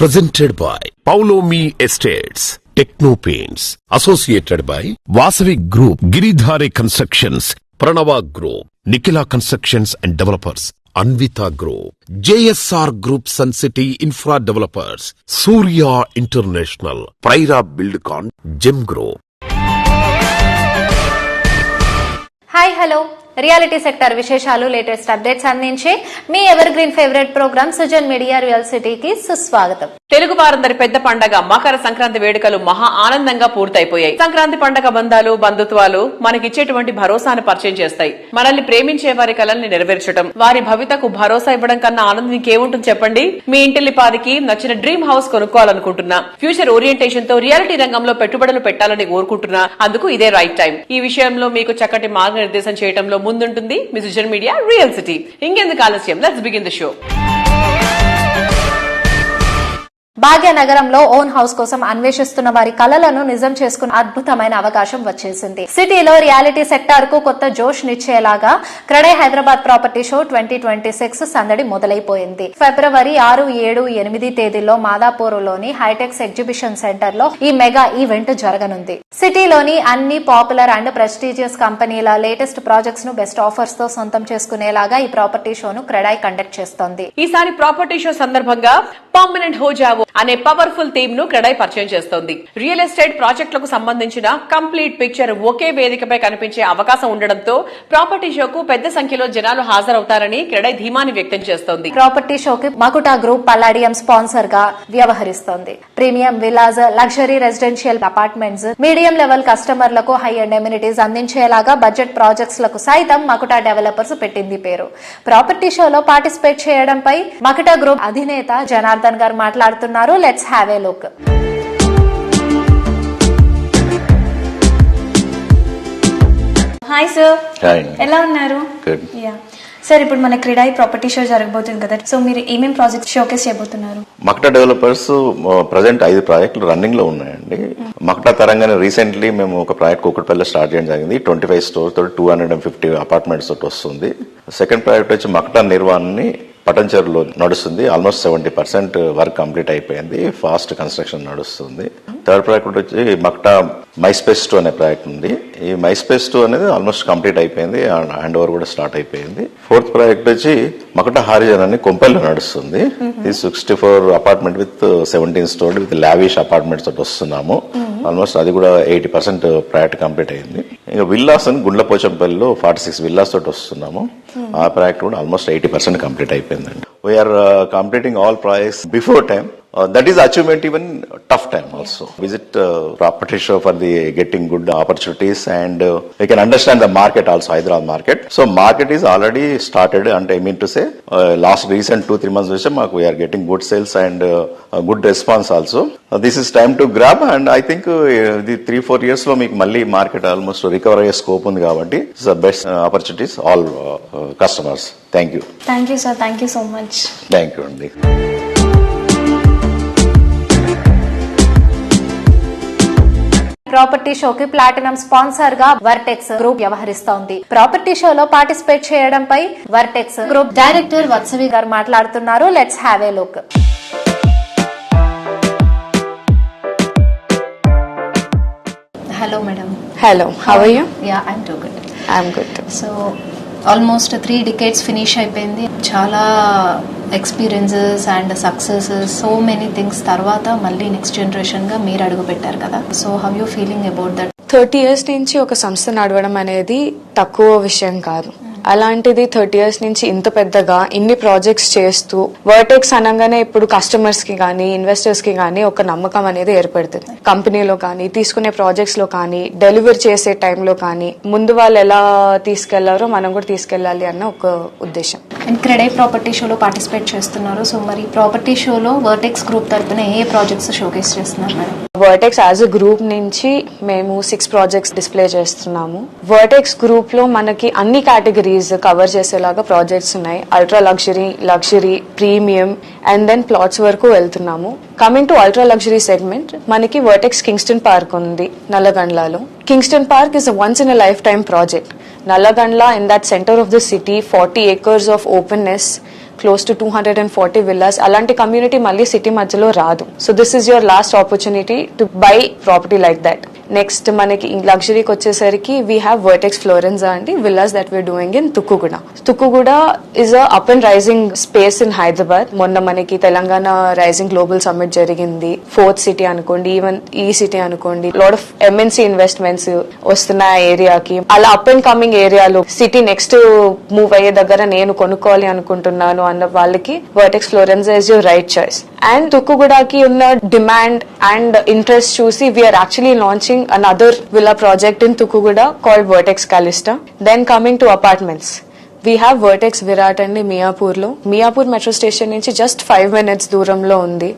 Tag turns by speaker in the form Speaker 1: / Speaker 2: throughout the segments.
Speaker 1: Presented by Paulomi Estates, Techno Paints, associated by Vasavi Group, Giridhare Constructions, Pranava Group, Nikila Constructions and Developers, Anvita Group, JSR Group, Sun City Infra Developers, Surya International, Praira Buildcon, Gem Group.
Speaker 2: Hi hello reality sector విశేషాలు latest updates అందించే మీ evergreen favourite programme Sujan media real సిటీకి సుస్వాగతం.
Speaker 3: తెలుగు వారందరి పెద్ద పండగ మకర సంక్రాంతి వేడుకలు మహా ఆనందంగా పూర్తయిపోయాయి. సంక్రాంతి పండగ బంధాలు బంధుత్వాలు మనకిచ్చేటువంటి భరోసాను పరిచయం చేస్తాయి. మనల్ని ప్రేమించే వారి కలల్ని నెరవేర్చడం, వారి భవితకు భరోసా ఇవ్వడం కన్నా ఆనందం ఇంకేముంటుంది చెప్పండి. మీ ఇంటిల్లిపాదికి నచ్చిన డ్రీమ్ హౌస్ కొనుక్కోవాలనుకుంటున్నా, ఫ్యూచర్ ఓరియంటేషన్ తో రియాలిటీ రంగంలో పెట్టుబడులు పెట్టాలని కోరుకుంటున్నా, అందుకు ఇదే రైట్ టైం. ఈ విషయంలో మీకు చక్కటి మార్గనిర్దేశం చేయడంలో ముందుంటుంది మీ సుజన్ మీడియా రియల్ సిటీ. ఇంకెందుకు ఆలస్యం, లెట్స్ బిగిన్ ది షో.
Speaker 2: భాగ్యనగరంలో ఓన్ హౌస్ కోసం అన్వేషిస్తున్న వారి కలలను నిజం చేసుకున్న అద్భుతమైన అవకాశం వచ్చేసింది. సిటీలో రియాలిటీ సెక్టార్ కు కొత్త జోష్ నిచ్చేలాగా క్రెడై హైదరాబాద్ ప్రాపర్టీ షో 2026 సందడి మొదలైపోయింది. ఫిబ్రవరి 6, 7, 8 తేదీల్లో మాదాపూర్లోని హైటెక్స్ ఎగ్జిబిషన్ సెంటర్ లో ఈ మెగా ఈవెంట్ జరగనుంది. సిటీలోని అన్ని పాపులర్ అండ్ ప్రెస్టీజియస్ కంపెనీల లేటెస్ట్ ప్రాజెక్ట్స్ ను బెస్ట్ ఆఫర్స్ తో సొంతం చేసుకునేలాగా ఈ ప్రాపర్టీ షోను క్రెడై కండక్ట్ చేస్తోంది.
Speaker 3: ఈసారి ప్రాపర్టీ షో సందర్భంగా పర్మనెంట్ హో జావో అనే పవర్ఫుల్ థీమ్ ను క్రెడై పరిచయం చేస్తోంది. రియల్ ఎస్టేట్ ప్రాజెక్టులకు సంబంధించిన కంప్లీట్ పిక్చర్ ఒకే వేదికపై కనిపించే అవకాశం ఉండడంతో ప్రాపర్టీ షోకు పెద్ద సంఖ్యలో జనాలు హాజరవుతారని క్రెడై ధీమాని వ్యక్తం చేస్తోంది.
Speaker 2: ప్రాపర్టీ షోకి మకుటా గ్రూప్ పల్లాడియం స్పాన్సర్ గా వ్యవహరిస్తోంది. Premium villas, luxury residential apartments, medium level కస్టమర్లకు హై అండ్ ఎమ్యూనిటీస్ అందించేలాగా బడ్జెట్ ప్రాజెక్ట్స్ లకు సైతం మకుటా డెవలపర్స్ పెట్టింది పేరు. ప్రాపర్టీ షోలో పార్టిసిపేట్ చేయడంపై మకుటా గ్రూప్ అధినేత జనార్దన్ గారు మాట్లాడుతున్నారు. Let's have a look.
Speaker 4: Hi sir,
Speaker 5: hi,
Speaker 4: ఎలా ఉన్నారు?
Speaker 5: గుడ్.
Speaker 4: యా సార్, ఇప్పుడు మన క్రెడై ప్రాపర్టీ షో జరగబోతుంది కదా, సో మీరు ఏమేమి ప్రాజెక్ట్ షోకేస్ చేయబోతున్నారు?
Speaker 5: మక్టా డెవలపర్స్ ప్రజెంట్ 5 ప్రాజెక్టులు రన్నింగ్ లో ఉన్నాయండి. మక్టా తరంగానే రీసెంట్లీ మేము ఒక ప్రాజెక్ట్ కూకట్పల్లిలో స్టార్ట్ చేయడం జరిగింది. 25 స్టోర్స్ తోటి 250 అపార్ట్మెంట్స్ తోటి వస్తుంది. సెకండ్ ప్రాజెక్ట్ వచ్చి మక్టా నిర్వాణి పటంచెరులో నడుస్తుంది. ఆల్మోస్ట్ 70% వర్క్ కంప్లీట్ అయిపోయింది. ఫాస్ట్ కన్స్ట్రక్షన్ నడుస్తుంది. థర్డ్ ప్రాజెక్ట్ వచ్చి మక్టా మైస్పేస్ 2 అనే ప్రాజెక్ట్ ఉంది. ఈ మైస్పేస్ 2 అనేది ఆల్మోస్ట్ కంప్లీట్ అయిపోయింది. హ్యాండ్ ఓవర్ కూడా స్టార్ట్ అయిపోయింది. ఫోర్త్ ప్రాజెక్ట్ వచ్చి మక్టా హారిజన్ అని కొంపల్లో నడుస్తుంది. ఇది 64 apartment with 17 store with lavish apartments తోటి వస్తున్నాము. ఆల్మోస్ట్ అది కూడా 80% ప్రాజెక్ట్ కంప్లీట్ అయింది. ఇంకా విల్లాస్ అని గుండ్లపోచంపల్లిలో 46 విల్లాస్ తోటి వస్తున్నాము. ఆ ప్రాజెక్ట్ కూడా ఆల్మోస్ట్ 80% కంప్లీట్ అయిపోయిందండి. We're completing all projects before time. That is achievement even tough time also. Visit property show for the getting good opportunities and we can understand the market also, Hyderabad market. So market is already started and I mean to say last recent 2-3 months we are getting good sales and good response also. This is time to grab and I think the 3-4 years lo meeku malli market almost recover aye scope undi kabatti it's the best opportunities all customers. Thank you.
Speaker 4: Thank you sir, thank you so much.
Speaker 5: Thank you andi.
Speaker 2: Property షోకి platinum sponsor గా vertex group వ్యవహరిస్తోంది. Property షోలో participate చేయడంపై vertex group director వత్సవి గారు మాట్లాడుతున్నారు. Let's have a look. Hello madam.
Speaker 6: Hello, how are you?
Speaker 2: Yeah, I'm too good.
Speaker 6: I'm good too.
Speaker 2: So almost 3 decades finish అయిపోయింది. చాలా experiences and successes, so many things తర్వాత మళ్ళీ next generation గా మీరు అడుగు పెట్టారు కదా. So how you feeling about that?
Speaker 6: 30 years నుంచి ఒక సంస్థ నడవడం అనేది తక్కువ విషయం కాదు. అలాంటిది 30 years నుంచి ఇంత పెద్దగా ఇన్ని ప్రాజెక్ట్స్ చేస్తూ వర్టెక్స్ అనగానే ఇప్పుడు కస్టమర్స్ కి కానీ ఇన్వెస్టర్స్ కి కానీ ఒక నమ్మకం అనేది ఏర్పడుతుంది. కంపెనీలో కానీ తీసుకునే ప్రాజెక్ట్స్ లో కానీ డెలివరీ చేసే టైంలో కానీ ముందు వాళ్ళు ఎలా తీసుకెళ్లారో మనం కూడా తీసుకెళ్లాలి అన్న ఒక ఉద్దేశం.
Speaker 2: అండ్ క్రెడై ప్రాపర్టీ షోలో పార్టిసిపేట్ చేస్తున్నారు. సో మరి ప్రాపర్టీ షోలో వర్టెక్స్ గ్రూప్ తరపున ఏ ప్రాజెక్ట్స్ షోకేస్ చేస్తున్నారు madam?
Speaker 6: Vertex as a group నుంచి మేము 6 ప్రాజెక్ట్స్ డిస్ప్లే చేస్తున్నాము. వర్టెక్స్ గ్రూప్ లో మనకి అన్ని కేటగిరీస్ కవర్ చేసేలాగా ప్రాజెక్ట్స్ ఉన్నాయి. Ultra luxury, premium and then plots వరకు వెళ్తున్నాము. Coming to ultra luxury segment, మనకి వర్టెక్స్ కింగ్స్టన్ పార్క్ ఉంది నల్లగండ్లలో. Kingston park is a once in a life time project. Nallagandla in that center of the city, 40 acres of openness, close to 240 villas. అలాంటి community మళ్ళీ city మధ్యలో రాదు. So this is your last opportunity to buy property like that. Next మనకి లగ్జరీకి వచ్చేసరికి we have Vertex Florenza అండి, villas that we're doing in Tukkuguda. Tukkuguda is up and rising space in Hyderabad. మొన్న మనకి తెలంగాణ రైజింగ్ గ్లోబల్ సమ్మిట్ జరిగింది. 4th city అనుకోండి, even ఈ city అనుకోండి, లాట్ ఆఫ్ MNC ఇన్వెస్ట్మెంట్స్ వస్తున్నాయి ఆ ఏరియాకి. అలా అప్ అండ్ కమింగ్ ఏరియాలో సిటీ నెక్స్ట్ మూవ్ అయ్యే దగ్గర నేను కొనుక్కోవాలి అనుకుంటున్నాను అన్న వాళ్ళకి Vertex Florenza is your right choice. And తుక్కుగూడకి ఉన్న డిమాండ్ అండ్ ఇంట్రెస్ట్ చూసి we're actually launching another villa project in Tukkuguda called Vertex Calista. Then coming to apartments, we have Vertex Virat and Miyapur lo. Miyapur metro station nunchi just 5 minutes దూరంలో ఉంది.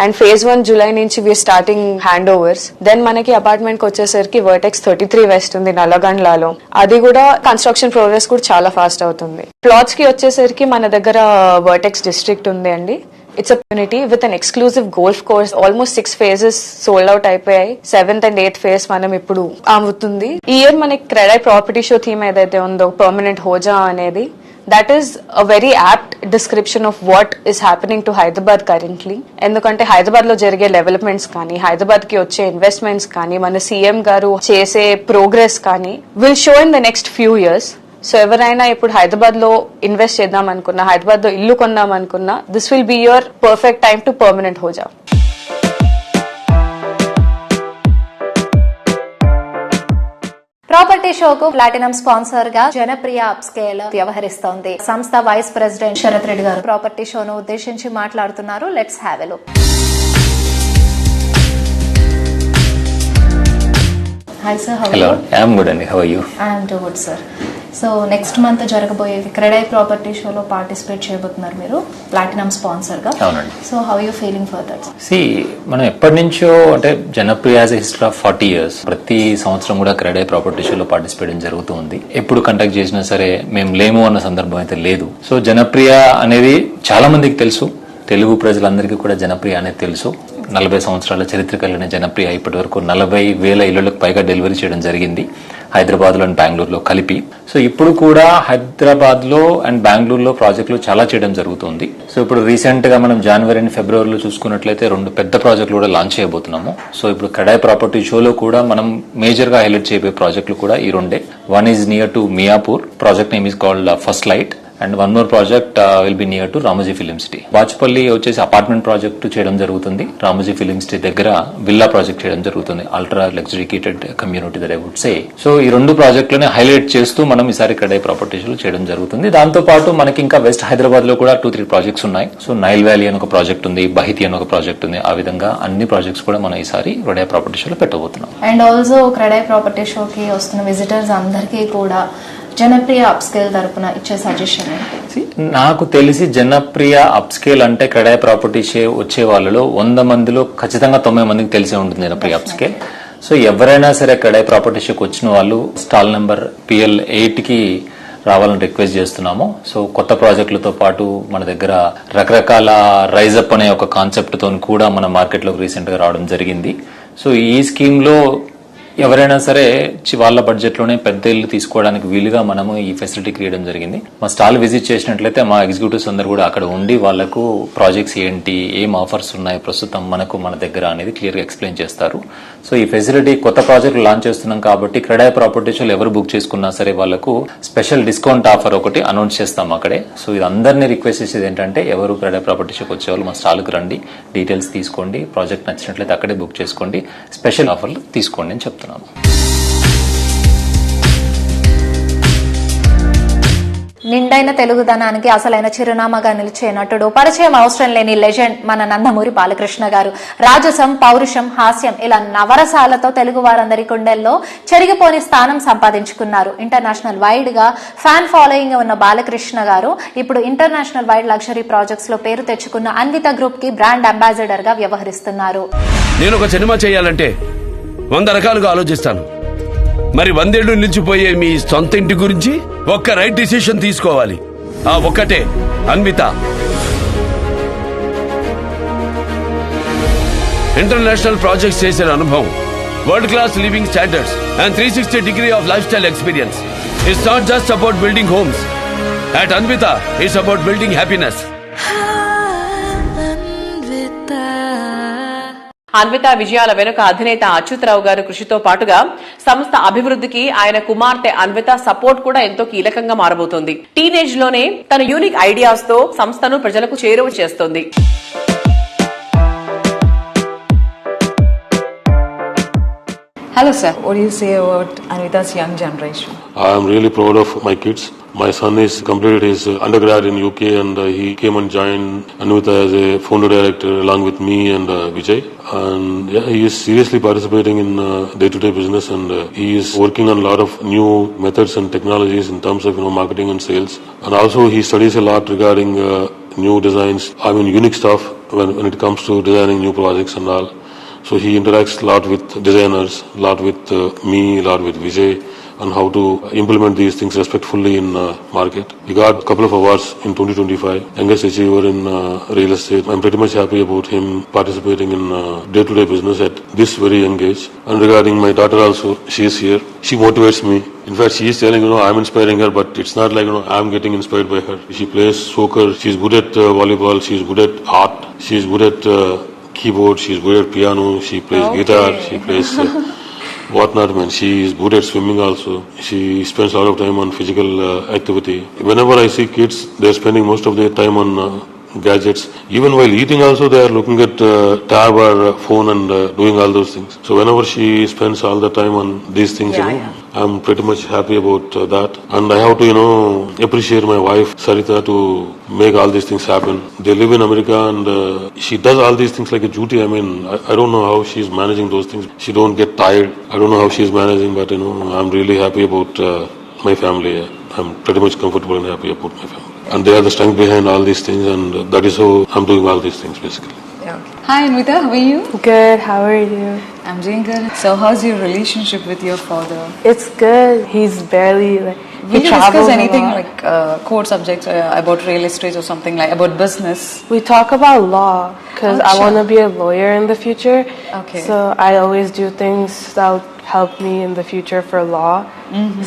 Speaker 6: And phase 1 July నుంచి we are starting handovers. Then మనకి apartment కి వచ్చేసరికి Vertex 33 West ఉంది నల్లగండ్లలో. అది కూడా construction progress కూడా చాలా ఫాస్ట్ అవుతుంది. ప్లాట్స్ కి వచ్చేసరికి మన దగ్గర Vertex District ఉంది అండి. It's a community with an exclusive golf course. Almost 6 phases sold out అయిపోయాయి. 7th and 8th phase మనం ఇప్పుడు అమ్ముతుంది. ఈ ఇయర్ మనకి క్రెడై ప్రాపర్టీ షో థీమ్ ఏదైతే ఉందో పర్మనెంట్ హోజా అనేది, that is a very apt description of what is happening to Hyderabad currently. ఎందుకంటే హైదరాబాద్ లో జరిగే డెవలప్మెంట్స్ కానీ, హైదరాబాద్ కి వచ్చే ఇన్వెస్ట్మెంట్స్ కానీ, మన సీఎం గారు చేసే ప్రోగ్రెస్ కానీ will show in the next few years. So ఎవరైనా ఇప్పుడు హైదరాబాద్ లో ఇన్వెస్ట్ చేద్దాం అనుకున్నా, హైదరాబాద్ లో ఇల్లు కొందాం అనుకున్నా, this will be your perfect time to permanent హోజా.
Speaker 2: ప్రాపర్టీ షోకు ప్లాటినం స్పాన్సర్ గా జనప్రియ అప్స్కేల్ వ్యవహరిస్తోంది. సంస్థ వైస్ ప్రెసిడెంట్ శరత్ రెడ్డి గారు ప్రాపర్టీ షోను ఉద్దేశించి మాట్లాడుతున్నారు. Let's have a look. Hi sir, how are you?
Speaker 7: Hello, I am good and how are you?
Speaker 2: I am too good sir. So next month జరగబోయే CREDAI property షోలో participate చేయబోతున్నారు మీరు platinum sponsor గా.
Speaker 7: అవునండి.
Speaker 2: So how you feeling for that?
Speaker 7: మనం ఎప్పటి నుంచో అంటే Janapriya has a history of 40 years. ప్రతి సంవత్సరం కూడా క్రెడై ప్రాపర్టీ షోలో పార్టిసిపేట్ జరుగుతూ ఉంది. ఎప్పుడు కండక్ట్ చేసినా సరే మేము లేము అన్న సందర్భం అయితే లేదు. సో జనప్రియ అనేది చాలా మందికి తెలుసు, తెలుగు ప్రజలందరికీ కూడా జనప్రియ అనేది తెలుసు. 40 సంవత్సరాల చరిత్ర కలిగిన జనప్రియ ఇప్పటి వరకు 40,000 ఇళ్లకు పైగా డెలివరీ చేయడం జరిగింది హైదరాబాద్ లో అండ్ బెంగళూరులో కలిపి. సో ఇప్పుడు కూడా హైదరాబాద్ లో అండ్ బెంగళూరులో ప్రాజెక్టులు చాలా చేయడం జరుగుతుంది. సో ఇప్పుడు రీసెంట్ గా మనం జనవరి అండ్ ఫిబ్రవరిలో చూసుకున్నట్లయితే 2 పెద్ద ప్రాజెక్టులు కూడా లాంచ్ చేయబోతున్నాము. సో ఇప్పుడు క్రెడై ప్రాపర్టీ షోలో కూడా మనం మేజర్ గా హైలైట్ చేయబోయే ప్రాజెక్టులు కూడా ఈ 2. One is near to Miyapur, project name is called first light. And one more project will be near to Ramoji film city. Bachupalli వచ్చేసి అపార్ట్మెంట్ ప్రాజెక్ట్ చేయడం జరుగుతుంది. రామోజీ ఫిలిం సిటీ దగ్గర విల్లా ప్రాజెక్ట్ చేయడం జరుగుతుంది. అల్ట్రా లగ్జరీకేటెడ్ community that I would say. So ఈ 2 ప్రాజెక్టులని highlight చేస్తూ మనం ఈసారి క్రెడై ప్రాపర్టీస్ చేయడం జరుగుతుంది. దాంతో పాటు మనకి ఇంకా వెస్ట్ హైదరాబాద్ లో కూడా 2-3 ప్రాజెక్ట్స్ ఉన్నాయి. సో నైల్ వ్యాలీ అని ఒక ప్రాజెక్ట్ ఉంది, బహితి అని ఒక ప్రాజెక్ట్ ఉంది. ఆ విధంగా అన్ని ప్రాజెక్ట్స్ కూడా మనం ఈసారి క్రెడై ప్రాపర్టీ షోలో పెట్టబోతున్నాం.
Speaker 2: అండ్ ఆల్సో క్రెడై ప్రాపర్టీ షోకి వస్తున్న విజిటర్స్ అందరికీ కూడా జనప్రియ అప్స్కేల్ తరపున ఇచ్చే సజెషన్?
Speaker 7: నాకు తెలిసి జనప్రియ అప్స్కేల్ అంటే క్రెడై ప్రాపర్టీ షో వచ్చే వాళ్ళలో 100 మందిలో ఖచ్చితంగా 90 మందికి తెలిసే ఉంటుంది జనప్రియ అప్స్కేల్. సో ఎవరైనా సరే క్రెడై ప్రాపర్టీ షోకి వచ్చిన వాళ్ళు స్టాల్ నెంబర్ PL 8 కి రావాలని రిక్వెస్ట్ చేస్తున్నాము. సో కొత్త ప్రాజెక్టులతో పాటు మన దగ్గర రకరకాల రైజ్ అప్ అనే ఒక కాన్సెప్ట్ తో కూడా మన మార్కెట్ లోకి రీసెంట్ గా రావడం జరిగింది. సో ఈ స్కీమ్ లో ఎవరైనా సరే వాళ్ళ బడ్జెట్ లోనే పెద్ద ఇల్లు తీసుకోవడానికి వీలుగా మనము ఈ ఫెసిలిటీ క్రియేట్ జరిగింది. మా స్టాల్ విజిట్ చేసినట్లయితే మా ఎగ్జిక్యూటివ్స్ అందరూ కూడా అక్కడ ఉండి వాళ్లకు ప్రాజెక్ట్స్ ఏంటి, ఏం ఆఫర్స్ ఉన్నాయి ప్రస్తుతం మన దగ్గర అనేది క్లియర్ గా ఎక్స్ప్లెయిన్ చేస్తారు. సో ఈ ఫెసిలిటీ కొత్త ప్రాజెక్ట్ లాంచ్ చేస్తున్నాం కాబట్టి క్రెడై ప్రాపర్టీస్ ఎవరు బుక్ చేసుకున్నా సరే వాళ్లకు స్పెషల్ డిస్కౌంట్ ఆఫర్ ఒకటి అనౌన్స్ చేస్తాం అక్కడే. సో ఇది అందరినీ రిక్వెస్ట్ చేసేది ఏంటంటే ఎవరు క్రెడై ప్రాపర్టీస్కి వచ్చేవాళ్ళు మా స్టాల్కి రండి, డీటెయిల్స్ తీసుకోండి, ప్రాజెక్ట్ నచ్చినట్లయితే అక్కడే బుక్ చేసుకోండి, స్పెషల్ ఆఫర్లు తీసుకోండి అని చెప్తున్నాను.
Speaker 2: నిండైన తెలుగుదనానికి అసలైన చిరునామాగా నిలిచే నటుడు, పరిచయం అవసరం లేని లెజెండ్ మన నందమూరి బాలకృష్ణ గారు. రాజసం, పౌరుషం, హాస్యం ఇలా నవరసాలతో తెలుగు వారందరి గుండెల్లో చెరిగిపోని స్థానం సంపాదించుకున్నారు. ఇంటర్నేషనల్ వైడ్ గా ఫ్యాన్ ఫాలోయింగ్ ఉన్న బాలకృష్ణ గారు ఇప్పుడు ఇంటర్నేషనల్ వైడ్ లగ్జరీ ప్రాజెక్ట్స్ లో పేరు తెచ్చుకున్న అన్విత గ్రూప్ కి బ్రాండ్ అంబాసిడర్ గా వ్యవహరిస్తున్నారు.
Speaker 8: నేను ఒక సినిమా చేయాలంటే 100 రకాలుగా ఆలోచిస్తాను. మరి 100 ఏళ్లు నిలిచిపోయే మీ సొంత ఇంటి గురించి ఒక్క రైట్ డిసిషన్ తీసుకోవాలి. ఆ ఒక్కటే అన్విత. ఇంటర్నేషనల్ ప్రాజెక్ట్స్ చేసిన అనుభవం, world class living standards and 360 degree of lifestyle experience. It's not just about building homes. At Anvita, it's about building happiness.
Speaker 3: Anvita విజయాల వెనుక అధినేత అచ్యుతరావు గారి కృషితో పాటుగా సంస్థ అభివృద్ధికి ఆయన కుమార్తె అన్విత సపోర్ట్ కూడా ఎంతో కీలకంగా మారబోతోంది. టీనేజ్ లోనే తన యూనిక్ ఐడియాస్ తో సంస్థను ప్రజలకు చేరువ చేస్తోంది.
Speaker 9: Hello sir, what do you say about Anvita's young generation?
Speaker 10: I am really proud of my kids. My son is completed his undergrad in UK and he came and joined Anvita as a founder director along with me and Vijay. And yeah, he is seriously participating in day-to-day business and he is working on a lot of new methods and technologies in terms of marketing and sales. And also he studies a lot regarding new designs. Unique stuff when it comes to designing new projects and all. So he interacts a lot with designers, a lot with me, a lot with Vijay, on how to implement these things respectfully in market. He got a couple of awards in 2025, youngest achiever in real estate. I'm pretty much happy about him participating in day-to-day business at this very young age. And regarding my daughter also, she is here. She motivates me. In fact, she is telling, I'm inspiring her, but it's not like, I'm getting inspired by her. She plays soccer. She's good at volleyball. She's good at art. She's good at keyboard, she's good at piano, she plays guitar, she plays whatnot, man. She is good at swimming also. She spends a lot of time on physical activity. Whenever I see kids, they're spending most of their time on gadgets. Even while eating also, they are looking at tab or phone and doing all those things. So whenever she spends all the time on these things, I'm pretty much happy about that. And I have to, appreciate my wife, Sarita, to make all these things happen. They live in America and she does all these things like a duty. I don't know how she's managing those things. She don't get tired. I don't know how she's managing, but, I'm really happy about my family. I'm pretty much comfortable and happy about my family. And they are the strength behind all these things and that is how I'm doing all these things basically.
Speaker 9: Hi Anvita, how are you?
Speaker 11: Good, how are you?
Speaker 9: I'm doing good. So how's your relationship with your father?
Speaker 11: It's good. He's barely
Speaker 9: Will you discuss anything like core subjects about real estate or something like about business?
Speaker 11: We talk about law because I want to be a lawyer in the future.
Speaker 9: Okay.
Speaker 11: So I always do things that will help me in the future for law.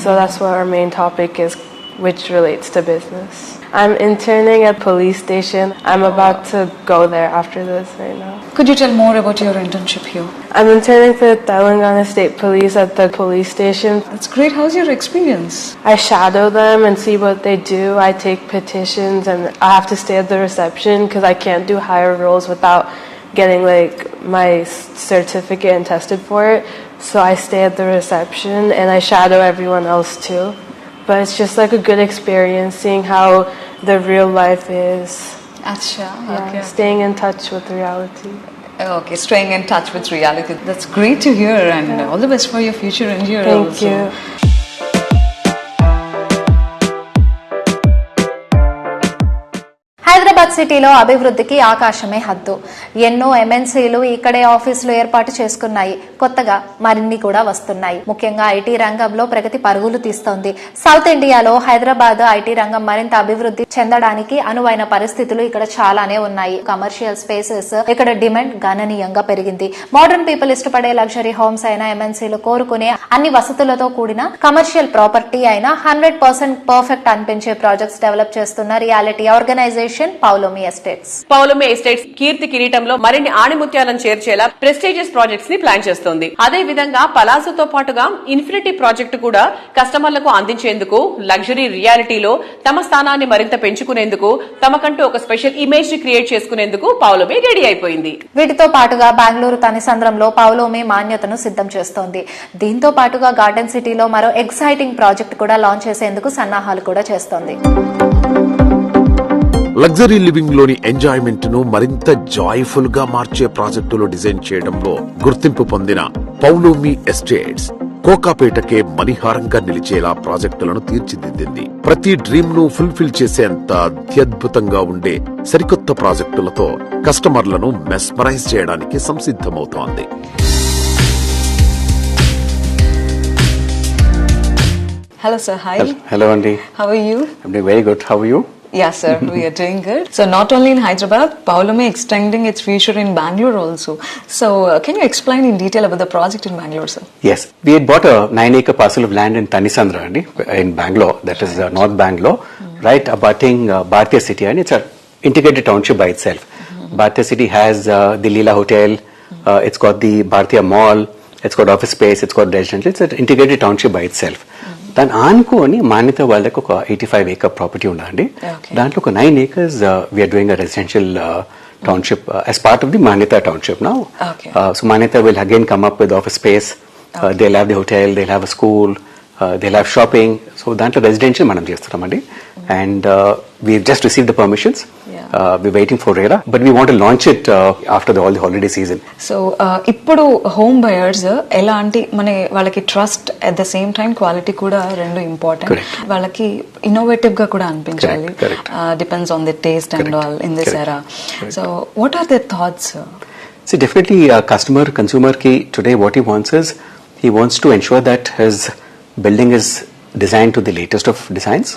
Speaker 11: So that's what our main topic is, which relates to business. I'm interning at police station. I'm about to go there after this right now.
Speaker 9: Could you tell more about your internship here?
Speaker 11: I'm interning for Telangana State Police at the police station.
Speaker 9: That's great. How's your experience?
Speaker 11: I shadow them and see what they do. I take petitions and I have to stay at the reception because I can't do higher roles without getting my certificate and tested for it. So I stay at the reception and I shadow everyone else too. But it's just a good experience seeing how the real life is.
Speaker 9: Acha,
Speaker 11: Okay. Staying in touch with reality.
Speaker 9: Okay, staying in touch with reality. That's great to hear and all the best for your future endeavor.
Speaker 11: Thank you.
Speaker 2: Hyderabad సిటీలో అభివృద్ధికి ఆకాశమే హద్దు. ఎన్నో ఎంఎన్సీలు ఇక్కడే ఆఫీసులు ఏర్పాటు చేసుకున్నాయి. కొత్తగా మరిన్ని కూడా వస్తున్నాయి. ముఖ్యంగా ఐటీ రంగంలో ప్రగతి పరుగులు తీస్తోంది. సౌత్ ఇండియాలో హైదరాబాద్ ఐటీ రంగం మరింత అభివృద్ధి చెందడానికి అనువైన పరిస్థితులు ఇక్కడ చాలానే ఉన్నాయి. కమర్షియల్ స్పేసెస్ ఇక్కడ డిమాండ్ గణనీయంగా పెరిగింది. మోడర్న్ పీపుల్ ఇష్టపడే లగ్జరీ హోమ్స్ అయినా ఎంఎన్సీలు కోరుకునే అన్ని వసతులతో కూడిన కమర్షియల్ ప్రాపర్టీ అయినా 100% పర్ఫెక్ట్ అనిపించే ప్రాజెక్ట్స్ డెవలప్ చేస్తున్న reality organisation Paulomi estates.
Speaker 3: Paulomi estates కీర్తి కిరీటంలో మరిన్ని ఆణిముత్యాలను చేర్చేలా ప్రెస్టీజియస్ ప్రాజెక్ట్స్ ని ప్లాన్ చేస్తోంది. అదే విధంగా పలాసోతో పాటుగా ఇన్ఫినిటీ ప్రాజెక్టు కూడా కస్టమర్లకు అందించేందుకు లగ్జరీ రియాలిటీలో తమ స్థానాన్ని మరింత పెంచుకునేందుకు తమకంటూ ఒక స్పెషల్ ఇమేజ్ ని క్రియేట్ చేసుకునేందుకు పౌలోమి రెడీ అయిపోయింది.
Speaker 2: వీటితో పాటుగా బెంగళూరు తనిసంద్రంలో పౌలోమి మాన్యతను సిద్ధం చేస్తోంది. దీంతో పాటుగా గార్డెన్ సిటీలో మరో ఎక్సైటింగ్ ప్రాజెక్ట్ కూడా లాంచ్ చేసేందుకు సన్నాహాలు కూడా చేస్తోంది.
Speaker 1: లగ్జరీ లివింగ్ లోని ఎంజాయ్మెంట్ ను మరింత జాయ్ఫుల్ గా మార్చే ప్రాజెక్టులు డిజైన్ చేయడంలో గుర్తింపు పొందిన పౌలోమి ఎస్టేట్స్ కోకాపేటకే మణిహారంగా నిలిచేలా ప్రాజెక్టులను తీర్చిదిద్దింది. ప్రతి డ్రీమ్ ను ఫుల్ఫిల్ చేసేంత అత్యద్భుతంగా ఉండే సరికొత్త ప్రాజెక్టులతో కస్టమర్లను మెస్మరైజ్ చేయడానికి సంసిద్ధమవుతోంది.
Speaker 9: Hello sir, hi.
Speaker 12: Hello Andy.
Speaker 9: How are you?
Speaker 12: I'm doing very good. How are you?
Speaker 9: Yes sir, we are doing good. So not only in Hyderabad, Pavlomi extending its future in Bangalore also. So can you explain in detail about the project in Bangalore sir?
Speaker 12: Yes, we had bought a 9-acre parcel of land in Tanisandra Andy, in Bangalore, that is North Bangalore. right abutting Bhartiya City, and it's an integrated township by itself. Bhartiya City has the Leela Hotel, it's got the Bhartiya Mall, it's got office space, it's got residential. It's an integrated township by itself. దాన్ని ఆనుకొని మాన్యత వాళ్ళకి ఒక 85 acre property ఉందండి. దాంట్లో ఒక 9 acres we're doing a residential township as part of the Manyata township now. So Manyata will again come up with office space. They'll have the hotel, they'll have a school, they'll have shopping. So dantlo residential manam chestunnamandi, and we've just received the permissions. We're waiting for RERA, but we want to launch it after all the holiday season.
Speaker 9: So ఇప్పుడు home buyers ఎలాంటి వాళ్ళకి trust at the same time quality కూడా రెండు important. వాళ్ళకి innovative గా కూడా అనిపించాలి. Depends on the taste and all in this era. So what are their thoughts?
Speaker 12: See, definitely consumer ki today what he wants is he wants to ensure that his building is designed to the latest of designs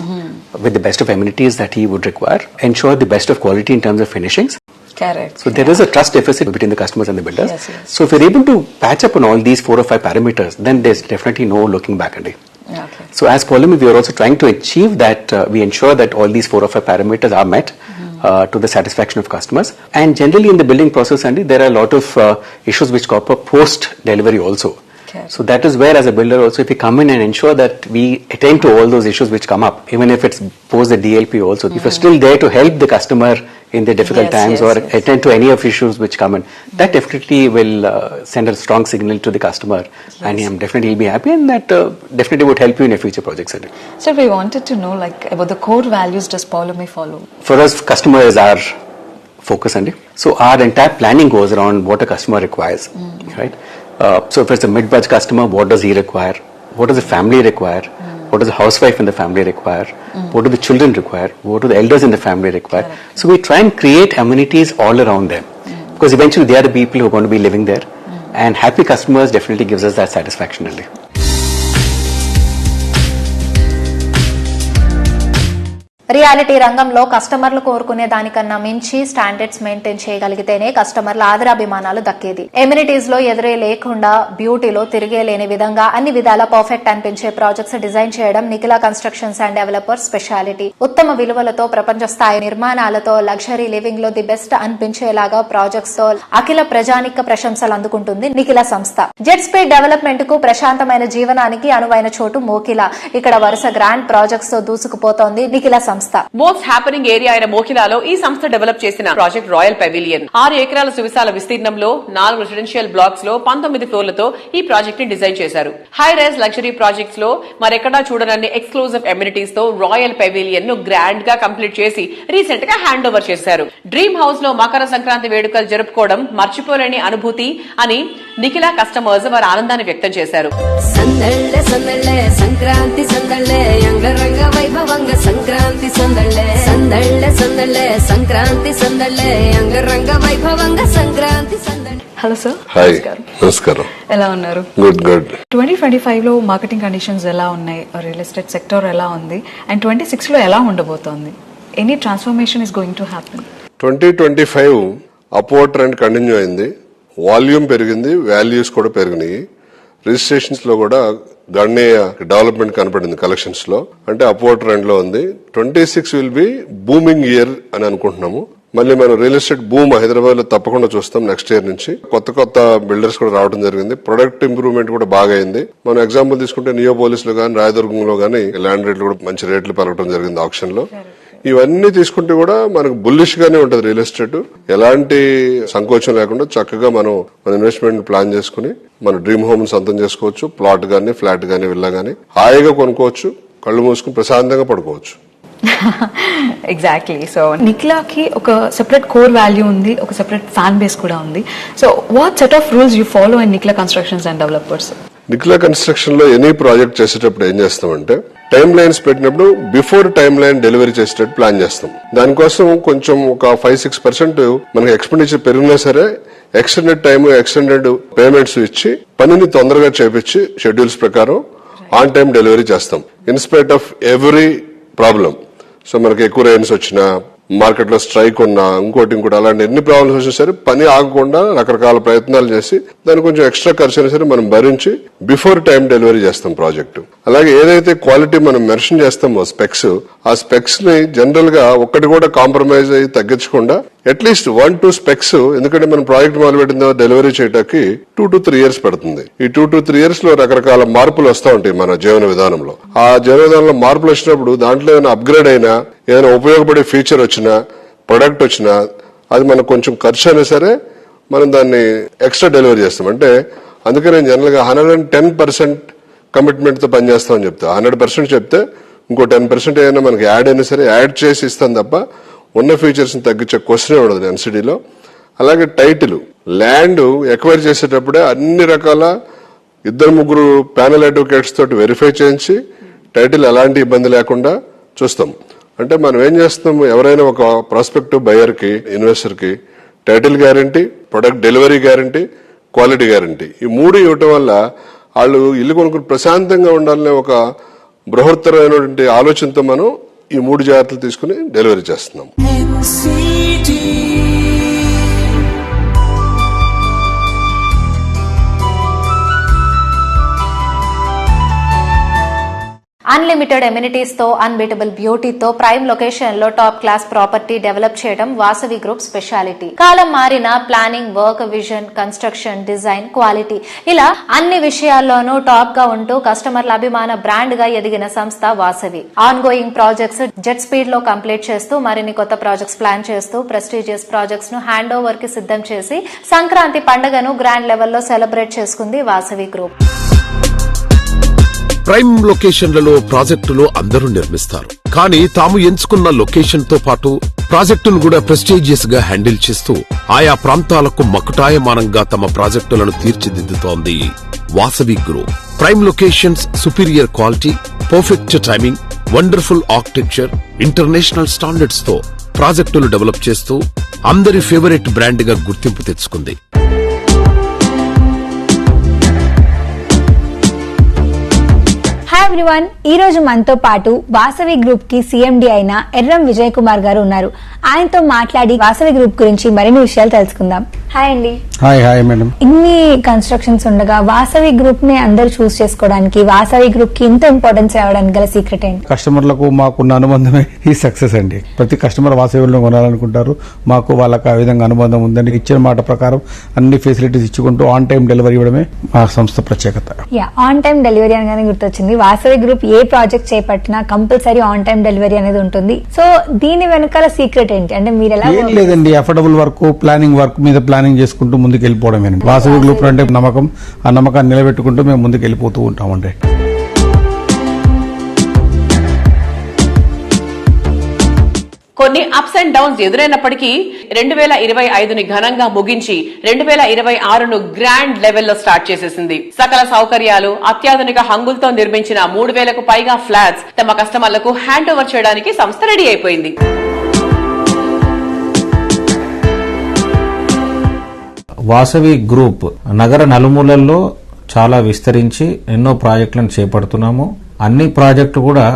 Speaker 12: with the best of amenities that he would require, ensure the best of quality in terms of finishings.
Speaker 9: Correct.
Speaker 12: So there is a trust deficit between the customers and the builders. So if we're able to patch up on all these 4 or 5 parameters, then there's definitely no looking back. So as Polymi, we are also trying to achieve that we ensure that all these 4 or 5 parameters are met to the satisfaction of customers. And generally in the building process, Andy, there are a lot of issues which crop up post delivery also. So that is where, as a builder also, if we come in and ensure that we attend to all those issues which come up, even if it's post the DLP also, if you're still there to help the customer in the difficult times or attend to any of issues which come in, that definitely will send a strong signal to the customer, and I'm definitely will be happy, and that definitely would help you in your future projects.
Speaker 9: So we wanted to know about the core values does Polymi follow?
Speaker 12: For us, customer is our focus, Andy. So our entire planning goes around what a customer requires, right? So if it's a mid-budget customer, what does he require? What does the family require? What does the housewife in the family require? What do the children require? What do the elders in the family require? So we try and create amenities all around them, because eventually they are the people who are going to be living there, and happy customers definitely gives us that satisfaction.
Speaker 2: Reality రంగంలో కస్టమర్లు కోరుకునే దానికన్నా మించి standards maintain చేయగలిగితేనే కస్టమర్ల ఆదరాభిమానాలు దక్కేది. Amenities లో ఎదురే లేకుండా బ్యూటీలో తిరిగే లేని విధంగా అన్ని విధాల పర్ఫెక్ట్ అనిపించే ప్రాజెక్ట్స్ డిజైన్ చేయడం Nikhila constructions and developers speciality. ఉత్తమ విలువలతో ప్రపంచ స్థాయి నిర్మాణాలతో లగ్జరీ లివింగ్ లో ది బెస్ట్ అనిపించేలాగా ప్రాజెక్ట్స్ తో అఖిల ప్రజానిక ప్రశంసలు అందుకుంటుంది నిఖిల సంస్థ. జెట్ స్పీడ్ డెవలప్మెంట్ కు ప్రశాంతమైన జీవనానికి అనువైన చోటు మోకిల. ఇక్కడ వరుస గ్రాండ్ ప్రాజెక్ట్స్ తో దూసుకుపోతోంది నిఖిల సంస్థ.
Speaker 3: మోస్ట్ హ్యాపెనింగ్ ఏరియా అయిన మోకిలాలో ఈ సంస్థ డెవలప్ చేసిన ప్రాజెక్ట్ రాయల్ పెవిలియన్ 6 ఎకరాల సువిశాల విస్తీర్ణంలో 4 రెసిడెన్షియల్ బ్లాక్స్ లో 19 ఫ్లోర్లతో ఈ ప్రాజెక్ట్ ని డిజైన్ చేశారు. హై రైజ్ లగ్జరీ ప్రాజెక్ట్స్ లో మరెక్కడా చూడనన్ని ఎక్స్క్లూజివ్ ఎమ్యూనిటీస్ తో రాయల్ పెవిలియన్ ను గ్రాండ్ గా కంప్లీట్ చేసి రీసెంట్ గా హ్యాండ్ ఓవర్ చేశారు. డ్రీమ్ హౌస్ లో మకర సంక్రాంతి వేడుకలు జరుపుకోవడం మర్చిపోలేని అనుభూతి అని నిఖిల కస్టమర్స్ వారి ఆనందాన్ని వ్యక్తం చేశారు.
Speaker 13: సంక్రాంతి సందళ్ళే అంగరంగ వైభవంగ సంక్రాంతి సందళ్ళే సందళ్ళే సందళ్ళే సంక్రాంతి సందళ్ళే అంగరంగ వైభవంగ సంక్రాంతి సందళ్ళే.
Speaker 9: Hello sir.
Speaker 14: హాయ్, నమస్కారం.
Speaker 9: ఎలా ఉన్నారు?
Speaker 14: Good good.
Speaker 9: 2025 లో మార్కెటింగ్ కండిషన్స్ ఎలా ఉన్నాయి? రియల్ ఎస్టేట్ సెక్టర్ ఎలా ఉంది? అండ్ 26 లో ఎలా ఉండబోతోంది? Any transformation is going to happen?
Speaker 14: 2025 upward trend continue అయింది. వాల్యూమ్ పెరిగింది, వాల్యూస్ కూడా పెరిగినాయి. రిజిస్ట్రేషన్స్ లో కూడా గణనీయ డెవలప్మెంట్ కనపడింది. కలెక్షన్స్ లో అంటే అప్వర్డ్ ట్రెండ్ లో ఉంది. 26 విల్ బి బూమింగ్ ఇయర్ అని అనుకుంటున్నాము. మళ్ళీ మనం రియల్ ఎస్టేట్ బూమ్ హైదరాబాద్ లో తప్పకుండా చూస్తాం నెక్స్ట్ ఇయర్ నుంచి. కొత్త బిల్డర్స్ కూడా రావడం జరిగింది. ప్రొడక్ట్ ఇంప్రూవ్మెంట్ కూడా బాగా అయింది. మనం ఎగ్జాంపుల్ తీసుకుంటే నియోపోలిస్ లో గానీ రాయదుర్గంలో గానీ ల్యాండ్ రేట్లు కూడా మంచి రేట్లు పెరగడం జరిగింది ఆక్షన్ లో. ఇవన్నీ తీసుకుంటే కూడా మనకు బుల్లిష్ గానే ఉంటది రియల్ ఎస్టేట్. ఎలాంటి సంకోచం లేకుండా చక్కగా మనం మన ఇన్వెస్ట్మెంట్ ప్లాన్ చేసుకుని మన డ్రీమ్ హోమ్ సొంతం చేసుకోవచ్చు. ప్లాట్ గానీ, ఫ్లాట్ గానీ, విల్లా గానీ హాయిగా కొనుక్కోవచ్చు. కళ్ళు మూసుకుని ప్రశాంతంగా పడుకోవచ్చు.
Speaker 9: ఎగ్జాక్ట్లీ. సో నిఖిలాకి ఒక సెపరేట్ కోర్ వాల్యూ ఉంది, ఒక సెపరేట్ ఫ్యాన్ బేస్ కూడా ఉంది. So what set of rules you follow in Nikhila constructions and developers?
Speaker 14: Nikhila construction లో ఎనీ ప్రాజెక్ట్ చేసేటప్పుడు ఏం చేస్తామంటే టైం లైన్స్ పెట్టినప్పుడు బిఫోర్ టైం లైన్ డెలివరీ చేసేటట్టు ప్లాన్ చేస్తాం. దానికోసం కొంచెం ఒక 5-6% మనకి ఎక్స్పెండిచర్ పెరిగినా సరే ఎక్స్టెండెడ్ టైం, ఎక్స్టెండెడ్ పేమెంట్స్ ఇచ్చి పనిని తొందరగా చేపించి షెడ్యూల్స్ ప్రకారం ఆన్ టైం డెలివరీ చేస్తాం. In spite of every problem. So మనకి ఎక్కువ రైన్స్ వచ్చినా, మార్కెట్ లో స్ట్రైక్ ఉన్నా ఇంకోటి అలాంటి ఎన్ని ప్రాబ్లమ్స్ వచ్చినా సరే పని ఆగకుండా రకరకాల ప్రయత్నాలు చేసి దాన్ని కొంచెం ఎక్స్ట్రా ఖర్చు అయినా సరే మనం భరించి బిఫోర్ టైం డెలివరీ చేస్తాం ప్రాజెక్టు. అలాగే ఏదైతే క్వాలిటీ మనం మెన్షన్ చేస్తామో స్పెక్స్, ఆ స్పెక్స్ ని జనరల్ గా ఒక్కటి కూడా కాంప్రమైజ్ అయ్యి తగ్గించకుండా అట్లీస్ట్ 1-2 స్పెక్స్, ఎందుకంటే మనం ప్రాజెక్ట్ మొదలుపెట్టిన తర్వాత డెలివరీ చేయడానికి 2 to 3 years పడుతుంది. ఈ 2 to 3 years లో రకరకాల మార్పులు వస్తూ ఉంటాయి మన జీవన విధానంలో. ఆ జీవన విధానంలో మార్పులు వచ్చినప్పుడు దాంట్లో ఏదైనా అప్గ్రేడ్ అయినా, ఏదైనా ఉపయోగపడే ఫీచర్ వచ్చినా, ప్రొడక్ట్ వచ్చినా, అది మనకు కొంచెం ఖర్చు అయినా సరే మనం దాన్ని ఎక్స్ట్రా డెలివరీ చేస్తాం. అంటే అందుకే నేను జనరల్ గా 110% కమిట్మెంట్ తో పనిచేస్తామని చెప్తా. 100% చెప్తే ఇంకో 10% ఏదైనా మనకి యాడ్ అయినా సరే యాడ్ చేసి ఇస్తాం తప్ప ఉన్న ఫీచర్స్ ని తగ్గించే క్వశ్చన్ ఉండదు ఎన్సిడీలో. అలాగే టైటిల్, ల్యాండ్ ఎక్వైర్ చేసేటప్పుడే అన్ని రకాల 2-3 ప్యానల్ అడ్వకేట్స్ తోటి వెరిఫై చేయించి టైటిల్ ఎలాంటి ఇబ్బంది లేకుండా చూస్తాం. అంటే మనం ఏం చేస్తాం, ఎవరైనా ఒక ప్రాస్పెక్టివ్ బయర్ కి, ఇన్వెస్టర్ కి title guarantee, product delivery guarantee, quality guarantee, ఈ 3 ఇవ్వటం వల్ల వాళ్ళు ఇల్లు కొనుక్కుని ప్రశాంతంగా ఉండాలనే ఒక బృహత్తరమైనటువంటి ఆలోచనతో మనం ఈ 3 జాగ్రత్తలు తీసుకుని డెలివరీ చేస్తున్నాం.
Speaker 2: అన్లిమిటెడ్ ఎమ్యూనిటీస్ తో, అన్బీటబుల్ బ్యూటీతో ప్రైమ్ లొకేషన్ లో టాప్ క్లాస్ ప్రాపర్టీ డెవలప్ చేయడం వాసవి గ్రూప్ స్పెషాలిటీ. కాలం మారిన planning, work, vision, construction, design, quality, ఇలా అన్ని విషయాల్లోనూ టాప్ గా ఉంటూ కస్టమర్ల అభిమాన బ్రాండ్ గా ఎదిగిన సంస్థ Vasavi. On going projects jet speed లో కంప్లీట్ చేస్తూ మరిన్ని కొత్త ప్రాజెక్ట్స్ ప్లాన్ చేస్తూ ప్రెస్టీజియస్ ప్రాజెక్ట్స్ ను హ్యాండ్ ఓవర్ కి సిద్ధం చేసి సంక్రాంతి పండుగను గ్రాండ్ లెవెల్లో సెలబ్రేట్ చేసుకుంది వాసవి గ్రూప్.
Speaker 1: ప్రైమ్ లొకేషన్లలో ప్రాజెక్టులు అందరూ నిర్మిస్తారు, కానీ తాము ఎంచుకున్న లొకేషన్ తో పాటు ప్రాజెక్టును కూడా ప్రెస్టీజియస్ గా హ్యాండిల్ చేస్తూ ఆయా ప్రాంతాలకు మకుటాయమానంగా తమ ప్రాజెక్టులను తీర్చిదిద్దుతోంది Vasavi group. Prime locations, superior quality, perfect timing, wonderful architecture, international standards తో ప్రాజెక్టులు డెవలప్ చేస్తూ అందరి ఫేవరెట్ బ్రాండ్ గా గుర్తింపు తెచ్చుకుంది.
Speaker 15: హాయ్ ఎవ్రీవన్, ఈ రోజు మనతో పాటు వాసవి గ్రూప్ కి సిఎండి అయిన ఎర్రం విజయ్ కుమార్ గారు ఉన్నారు. ఆయనతో మాట్లాడి వాసవి గ్రూప్ గురించి మరిన్ని విషయాలు తెలుసుకుందాం. హాయ్ అండి.
Speaker 16: Hi madam.
Speaker 15: ఇన్ని కన్స్ట్రక్షన్స్ ఉండగా వాసవి గ్రూప్ ని అందరూ చూస్ చేసుకోవడానికి, వాసవి గ్రూప్ కి ఇంత ఇంపార్టెన్స్ ఇవ్వడానికి గల సీక్రెట్ ఏంటి?
Speaker 16: కస్టమర్లకు మాకున్న అనుబంధమే ఈ సక్సెస్ అండి. ప్రతి కస్టమర్ వాసవిలో కొనాలనుకుంటారు. మాకు వాళ్ళకి ఆ విధంగా అనుబంధం ఉందండి. ఇచ్చిన మాట ప్రకారం అన్ని ఫెసిలిటీస్ ఇచ్చుకుంటూ ఆన్ టైం డెలివరీ ఇవ్వడమే మా సంస్థ ప్రత్యేకత.
Speaker 15: ఆన్ టైం డెలివరీ అనగానే గుర్తొచ్చింది, వాసవి గ్రూప్ ఏ ప్రాజెక్ట్ చేపట్టినా కంపల్సరీ ఆన్ టైం డెలివరీ అనేది ఉంటుంది. సో దీని వెనకాల సీక్రెట్ ఏంటి? అంటే మీరు ఎలా?
Speaker 16: ఏం లేదండి, అఫోర్డబుల్ వర్క్, ప్లానింగ్ వర్క్ మీద ప్లానింగ్ చేసుకుంటూ ముందుకు వెళ్ళిపోవడమేనండి. వాసవి గ్రూప్ అంటే నమ్మకం, ఆ నమ్మకాన్ని నిలబెట్టుకుంటూ మేము ముందుకు వెళ్ళిపోతూ ఉంటామండి.
Speaker 3: కొన్ని అప్స్ అండ్ డౌన్స్ ఎదురైనప్పటికీ 2025ని ఘనంగా ముగించి 2026ను గ్రాండ్ లెవెల్లో స్టార్ట్ చేసేసింది. సకల సౌకర్యాలు, అత్యాధునిక హంగులతో నిర్మించిన 3000కు పైగా ఫ్లాట్స్ తమ కస్టమర్లకు హ్యాండ్ ఓవర్ చేయడానికి సంస్థ రెడీ అయిపోయింది.
Speaker 17: వాసవి గ్రూప్ నగర నలుమూలల్లో చాలా విస్తరించి ఎన్నో ప్రాజెక్టులను చేపడుతున్నాము. అన్ని ప్రాజెక్టులు కూడా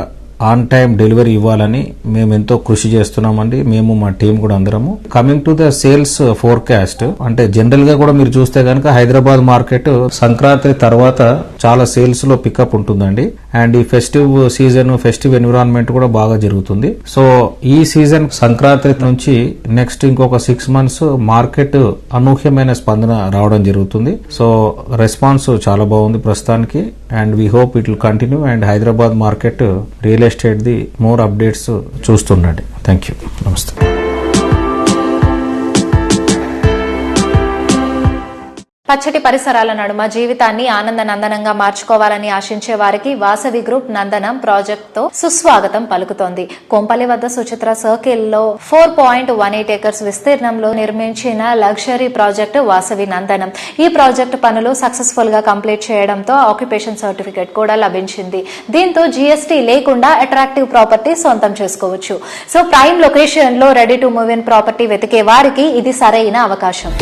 Speaker 17: ఆన్ టైం డెలివరీ ఇవ్వాలని మేము ఎంతో కృషి చేస్తున్నామండి. మేము మా టీం కూడా అందరము. Coming to the sales forecast, అంటే జనరల్ గా కూడా మీరు చూస్తే కనుక హైదరాబాద్ మార్కెట్ సంక్రాంతి తర్వాత చాలా సేల్స్ లో పికప్ ఉంటుందండి. అండ్ ఈ ఫెస్టివ్ సీజన్, ఫెస్టివ్ ఎన్విరాన్మెంట్ కూడా బాగా జరుగుతుంది. సో ఈ సీజన్ సంక్రాంతి నుంచి నెక్స్ట్ ఇంకొక 6 months మార్కెట్ అనూహ్యమైన స్పందన రావడం జరుగుతుంది. సో రెస్పాన్స్ చాలా బాగుంది ప్రస్తుతానికి. And we hope it will continue. And Hyderabad market real estate the more updates చూస్తుండండి. Thank you. నమస్తే.
Speaker 2: పచ్చటి పరిసరాల నడుమ జీవితాన్ని ఆనంద నందనంగా మార్చుకోవాలని ఆశించే వారికి వాసవి గ్రూప్ నందనం ప్రాజెక్ట్ తో సుస్వాగతం పలుకుతోంది. కొంపల్లి వద్ద సుచిత్ర సర్కిల్ లో 4.18 acres విస్తీర్ణంలో నిర్మించిన లగ్జరీ ప్రాజెక్టు వాసవి నందనం. ఈ ప్రాజెక్టు పనులు సక్సెస్ఫుల్ గా కంప్లీట్ చేయడంతో ఆక్యుపేషన్ సర్టిఫికేట్ కూడా లభించింది. దీంతో జీఎస్టీ లేకుండా అట్రాక్టివ్ ప్రాపర్టీ సొంతం చేసుకోవచ్చు. సో ప్రైమ్ లొకేషన్ లో ready to move in property వెతికే వారికి ఇది సరైన అవకాశం.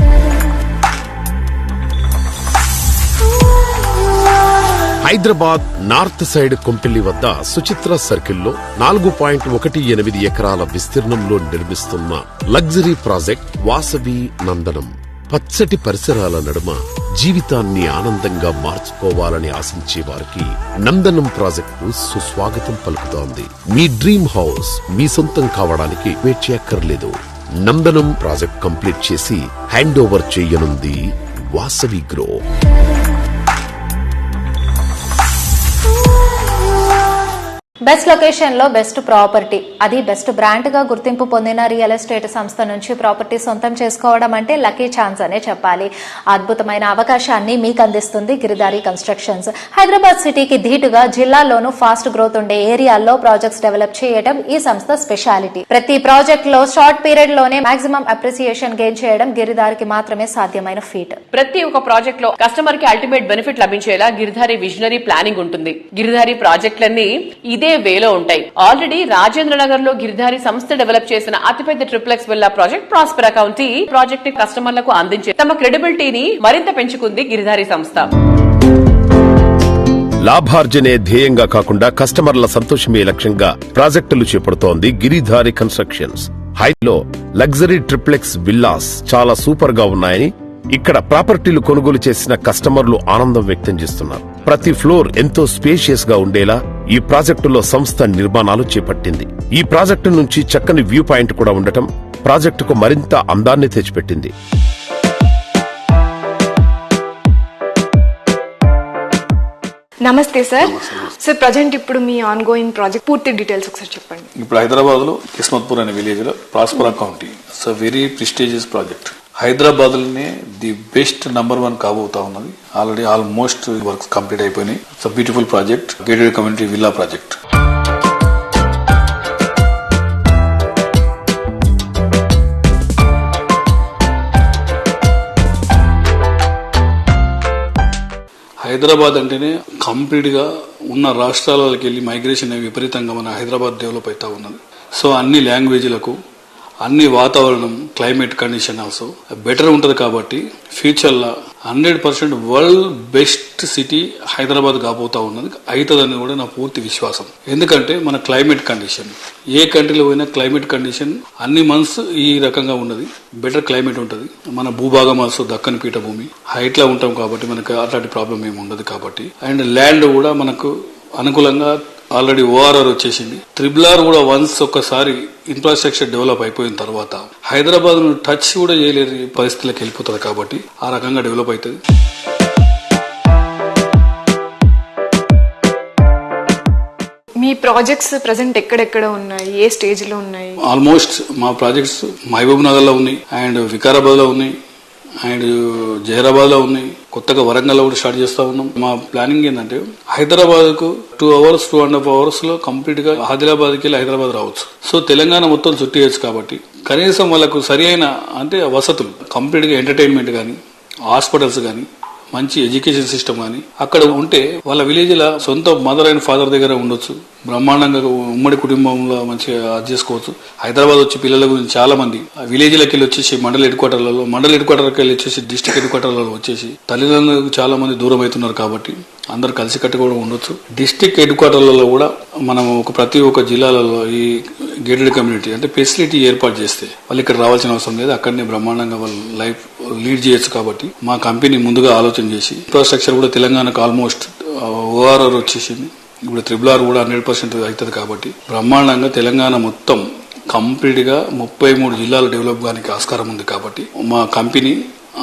Speaker 1: హైదరాబాద్ నార్త్ సైడ్ కొంపెల్లి వద్ద సుచిత్ర సర్కిల్లో 4.18 ఎకరాల విస్తీర్ణంలో నిర్మిస్తున్న లగ్జరీ ప్రాజెక్ట్ వాసవి నందనం. పచ్చటి పరిసరాల నడుమ జీవితాన్ని ఆనందంగా మార్చుకోవాలని ఆశించే వారికి నందనం ప్రాజెక్టు సుస్వాగతం పలుకుతోంది. మీ డ్రీమ్ హౌస్ మీ సొంతం కావడానికి వెయిట్ చేయక్కర్లేదు. నందనం ప్రాజెక్ట్ కంప్లీట్ చేసి హ్యాండ్ ఓవర్ చేయనుంది వాసవి గ్రూప్.
Speaker 2: బెస్ట్ లొకేషన్ లో బెస్ట్ ప్రాపర్టీ, అది బెస్ట్ బ్రాండ్ గా గుర్తింపు పొందిన రియల్ ఎస్టేట్ సంస్థ నుంచి ప్రాపర్టీ సొంతం చేసుకోవడం అంటే లక్కీ ఛాన్స్ అనే చెప్పాలి. అద్భుతమైన అవకాశాన్ని మీకు అందిస్తుంది గిరిధారి కన్స్ట్రక్షన్స్. హైదరాబాద్ సిటీకి ధీటుగా జిల్లాల్లోనూ ఫాస్ట్ గ్రోత్ ఉండే ఏరియాల్లో ప్రాజెక్ట్స్ డెవలప్ చేయడం ఈ సంస్థ స్పెషాలిటీ. ప్రతి ప్రాజెక్ట్ లో షార్ట్ పీరియడ్ లోనే మాక్సిమం అప్రిసియేషన్ గెయిన్ చేయడం గిరిధారికి మాత్రమే సాధ్యమైన ఫీట్.
Speaker 3: ప్రతి ఒక్క ప్రాజెక్ట్ లో కస్టమర్ కి అల్టిమేట్ బెనిఫిట్ లభించేలా గిరిధారి విజనరీ ప్లానింగ్ ఉంటుంది. గిరిధారి ప్రాజెక్టులన్నీ ఇదే వేలో ఉంటాయి. ఆల్రెడీ రాజేంద్ర నగర్ లో గిరిధారి సంస్థ డెవలప్ చేసిన అతిపెద్ద triplex villa project Prospera county project ని కస్టమర్లకు అందించే తమ క్రెడిబిలిటీని మరింత పెంచుకుంది గిరిధారి సంస్థ.
Speaker 1: లాభార్జనే ధ్యేయంగా కాకుండా కస్టమర్ల సంతోషమే లక్ష్యంగా ప్రాజెక్టులు చేపడుతోంది గిరిధారి కన్స్ట్రక్షన్స్. హైలో లగ్జరీ ట్రిప్లెక్స్ విల్లాస్ చాలా సూపర్ గా ఉన్నాయని ఇక్కడ ప్రాపర్టీలు కొనుగోలు చేసిన కస్టమర్లు ఆనందం వ్యక్తం చేస్తున్నారు. ప్రతి ఫ్లోర్ ఎంతో స్పేషియస్ గా ఉండేలా ఈ ప్రాజెక్టులో సంస్థ నిర్మాణాలు చేపట్టింది. ఈ ప్రాజెక్టు నుంచి చక్కని వ్యూ పాయింట్ కూడా ఉండటం ప్రాజెక్టుకు మరింత అందాన్ని తెచ్చిపెట్టింది.
Speaker 6: నమస్తే సార్. సార్ ప్రజెంట్ ఇప్పుడు మీ ఆన్ గోయింగ్ ప్రాజెక్ట్ పూర్తి డీటెయిల్స్ ఒకసారి చెప్పండి.
Speaker 18: ఇప్పుడు హైదరాబాద్ లో కిస్మత్పూర్ అనే విలేజ్ లో Prospera county it's a very prestigious project. Hyderabad లోనే ది బెస్ట్ నంబర్ 1 కాబోతా ఉన్నది. ఆల్రెడీ ఆల్మోస్ట్ వర్క్స్ కంప్లీట్ అయిపోయినాయి. It's a beautiful project, gated community villa project. Hyderabad అంటేనే కంప్లీట్ గా ఉన్న రాష్ట్రాలకి వెళ్లి మైగ్రేషన్ విపరీతంగా మన హైదరాబాద్ డెవలప్ అవుతా ఉన్నది. సో అన్ని లాంగ్వేజ్లకు అన్ని వాతావరణం క్లైమేట్ కండిషన్ ఆల్సో బెటర్ ఉంటది. కాబట్టి ఫ్యూచర్ లో 100% వరల్డ్ బెస్ట్ సిటీ హైదరాబాద్ కాబోతా ఉన్నది, అవుతుందని కూడా నా పూర్తి విశ్వాసం. ఎందుకంటే మన క్లైమేట్ కండిషన్ ఏ కంట్రీలో పోయినా క్లైమేట్ కండిషన్ అన్ని మంత్స్ ఈ రకంగా ఉన్నది. బెటర్ క్లైమేట్ ఉంటది. మన భూభాగం ఆల్సో దక్కని పీఠభూమి హైట్ లో ఉంటాం కాబట్టి మనకు అట్లాంటి ప్రాబ్లం ఏమి ఉండదు. కాబట్టి అండ్ ల్యాండ్ కూడా మనకు అనుకూలంగా ఆల్రెడీ ఓఆర్ఆర్ వచ్చేసింది. ట్రిబుల్ కూడా వన్స్ ఒక్కసారి ఇన్ఫ్రాస్ట్రక్చర్ డెవలప్ అయిపోయిన తర్వాత హైదరాబాద్ ను టచ్ కూడా చేయలేని పరిస్థితులకు వెళ్ళిపోతుంది. కాబట్టి ఆ రకంగా డెవలప్ అవుతుంది.
Speaker 6: మీ ప్రాజెక్ట్స్ ప్రెసెంట్ ఎక్కడెక్కడ ఉన్నాయి, ఏ స్టేజ్ లో ఉన్నాయి?
Speaker 18: ఆల్మోస్ట్ మా ప్రాజెక్ట్స్ మహబూబ్ నగర్ లో ఉన్నాయి, అండ్ వికారాబాద్ లో ఉన్నాయి, అండ్ జహీరాబాద్ లో ఉన్నాయి. కొత్తగా వరంగల్ లో కూడా స్టార్ట్ చేస్తా ఉన్నాం. మా ప్లానింగ్ ఏంటంటే హైదరాబాద్ కు 2 hours 2.5 hours లో కంప్లీట్ గా ఆదిలాబాద్ కి హైదరాబాద్ రావచ్చు. సో తెలంగాణ మొత్తం చుట్టేయచ్చు. కాబట్టి కనీసం వాళ్ళకు సరి అయిన అంటే వసతులు కంప్లీట్ గా ఎంటర్టైన్మెంట్ గానీ, హాస్పిటల్స్ గానీ, మంచి ఎడ్యుకేషన్ సిస్టమ్ గానీ అక్కడ ఉంటే వాళ్ళ విలేజ్ ల సొంత మదర్ అండ్ ఫాదర్ దగ్గర ఉండొచ్చు. బ్రహ్మాండంగా ఉమ్మడి కుటుంబంలో మంచిగా అది చేసుకోవచ్చు. హైదరాబాద్ వచ్చి పిల్లల గురించి చాలా మంది విలేజ్ లకి వెళ్ళి వచ్చేసి మండల హెడ్ క్వార్టర్కి వెళ్ళి వచ్చేసి డిస్ట్రిక్ట్ హెడ్ క్వార్టర్లలో వచ్చేసి తల్లిదండ్రులకు చాలా మంది దూరం అవుతున్నారు. కాబట్టి అందరు కలిసి కట్టుకోవడం ఉండొచ్చు. డిస్ట్రిక్ట్ హెడ్ క్వార్టర్లలో కూడా మనం ప్రతి ఒక్క జిల్లాలలో ఈ గేటెడ్ కమ్యూనిటీ అంటే ఫెసిలిటీ ఏర్పాటు చేస్తే వాళ్ళు ఇక్కడ రావాల్సిన అవసరం లేదు. అక్కడనే బ్రహ్మాండంగా వాళ్ళు లైఫ్ లీడ్ చేయొచ్చు. కాబట్టి మా కంపెనీ ముందుగా ఆలోచన చేసి ఇన్ఫ్రాస్ట్రక్చర్ కూడా తెలంగాణకు ఆల్మోస్ట్ ఓఆర్ఆర్ వచ్చేసింది. ఇప్పుడు ట్రిబుల్ కూడా 100% అవుతుంది. కాబట్టి బ్రహ్మాండంగా తెలంగాణ మొత్తం కంప్లీట్ గా 33 జిల్లాలు డెవలప్ కానికి ఆస్కారం ఉంది. కాబట్టి మా కంపెనీ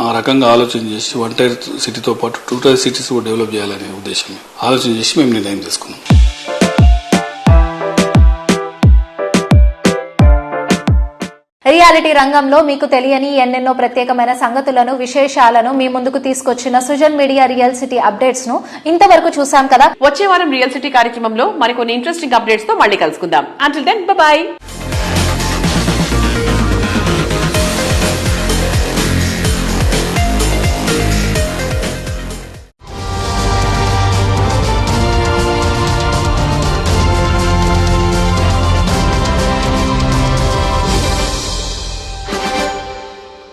Speaker 18: ఆ రకంగా ఆలోచన చేసి 1 tier సిటీతో పాటు 2 tier సిటీస్ కూడా డెవలప్ చేయాలనే ఉద్దేశం ఆలోచన చేసి మేము నిర్ణయం తీసుకున్నాం.
Speaker 2: రియాలిటీ రంగంలో మీకు తెలియని ఎన్నెన్నో ప్రత్యేకమైన సంగతులను, విశేషాలను మీ ముందుకు తీసుకొచ్చిన Sujan media real city updates ను ఇంతవరకు చూసాం కదా.
Speaker 3: వచ్చే వారం రియల్ సిటీ కార్యక్రమంలో మరికొన్ని ఇంట్రెస్టింగ్ అప్డేట్స్ తో మళ్ళీ కలుసుకుందాం. Until then by.